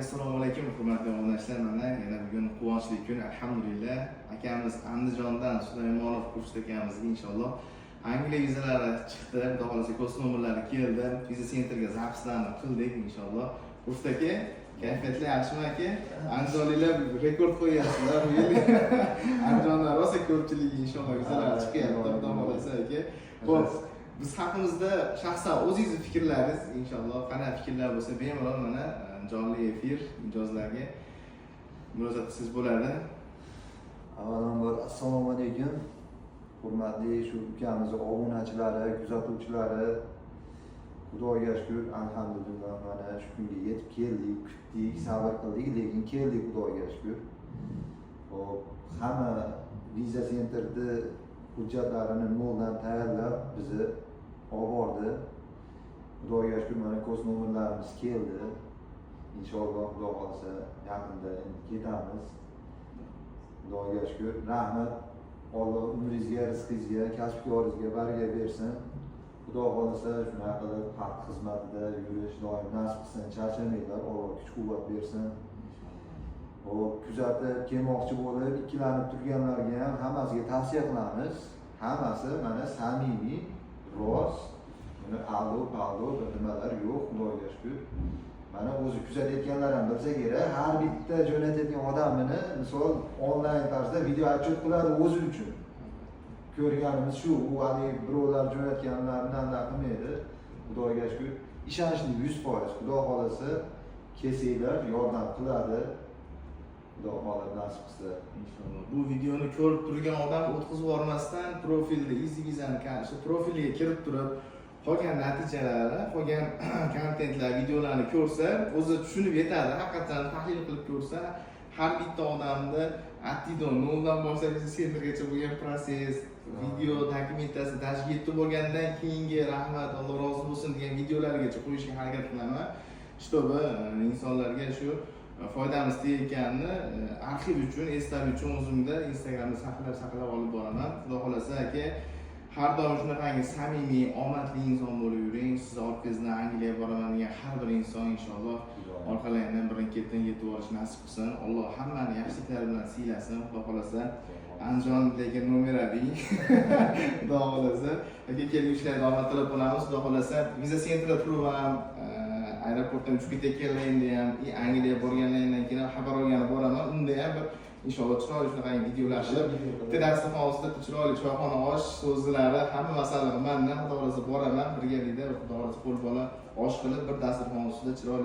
Assalomu alaykum hurmatli obunachilar. Mana yana bugun quvonchli kun, alhamdulillah. Akamiz Andijondan Sulaymonov Xurshid akamizga inshaalloh Angliya vizalari chiqdi. Xudo xolasa ko'z nomerlari keldi. Viza sentrga zapislarni qildik inshaalloh. Xurshid aka, kayfiyatli yaxshimi aka? Andijonliklar rekord qo'yyapsizlar bu yil. Andijondan rosa ko'pchilik inshaalloh vizalar chiqyapti. Xudo xolasa aka. Xo'p, biz haqimizda shaxsan o'zingiz fikrlaringiz inshaalloh qanday fikrlar bo'lsa bemalol mana jonli efir mijozlarga murojaat qilsangiz bo'ladi. Avvalambor assalomu alaykum. Hurmatli shu ukamiz obunachilari, kuzatuvchilari, Xudoga shukr, alhamdulillah mana shu kunga yetib keldik, kutdik, sabr qildik, lekin keldik Xudoga shukr. Hop, hamma viza sentrda hujjatlarini noldan tayyorlab bizni olib bordi. Xudoga shukr mana ko'z nomerlarimiz keldi. İnşallah Xudo xolasa yaqinda endi ketamiz. Xudoga shukr. Rahmat. Alloh umringizga, rizqingizga, kasb-koringizga baraka bersin. Xudo xolasa shunaqa qilib xalq xizmatida yurish doim nasib qilsin, charchamanglar, Alloh kuch-quvvat bersin. Hop, kuzatib kelmoqchi bo'lib ikkilanib turganlarga ham hammasiga tavsiya qilamiz. Hammasi mana samimiy, rost, buni aldo bir nimalar yo'q, Xudoga shukr. Mana o'zi kuzatayotganlar ham bilsa kerak, har bitta jo'natayotgan odamini misol onlayn tarzda video отчет qiladi o'zi uchun. Ko'rganimiz shu, u hali birovlar jo'natganlarni anda qilmaydi. Xudoga shukr. Ishonchli 100%. Xudo xolasa kelsanglar yordam qiladi. Xudo xolasa nasib qilsa inshaalloh. Bu videoni ko'rib turgan odam o'tkazib yubormasdan profilda Easy Vizani shu profiliga kirib turib qolgan natijalari, qolgan kontentlar, videolarni ko'rsa, o'zi tushunib yetadi. Haqiqatan tahlil qilib ko'rsa, har bitta odamni attidan noldan boshlab sentrgacha bo'lgan proses, video dokumentasi dash yetib bo'lgandan keyingi rahmat, Alloh rozi bo'lsin degan videolargacha qo'yishga harakat qilaman. Shtobi insonlarga shu foydamiz tegayotganini arxiv uchun, eslash uchun o'zimda Instagramda saqlab olib boraman. Xudo xolasa aka har doim shunaqangi samimiy, omadli inson bo'lib yuring. Siz orqangizdan Angliyaga boraman degan har bir inson inshaalloh orqalaringdan birin-ketin yetib olish nasib qilsin. Alloh hammani yaxshiliklari bilan siylasin. Xudo xolasa Andijondagi nomeradi. Xudo xolasa aka kelgushilarga omad tilab qolamiz. Xudo xolasa viza sentrda turib ham aeroportdan uchib ketayotganlaringda ham, Angliyaga borganlaringdan keyin xabar olgani boraman. Unda ham bir inshaalloh chiroyli shunaqangi videolar qilib, bitta dasturxon ustida chiroyli choyxona osh so'zlari, hamma masala mandan Xudo xolasa boraman birgalikda, Xudo xolasa qo'l bola osh qilib bir dasturxon ustida chiroyli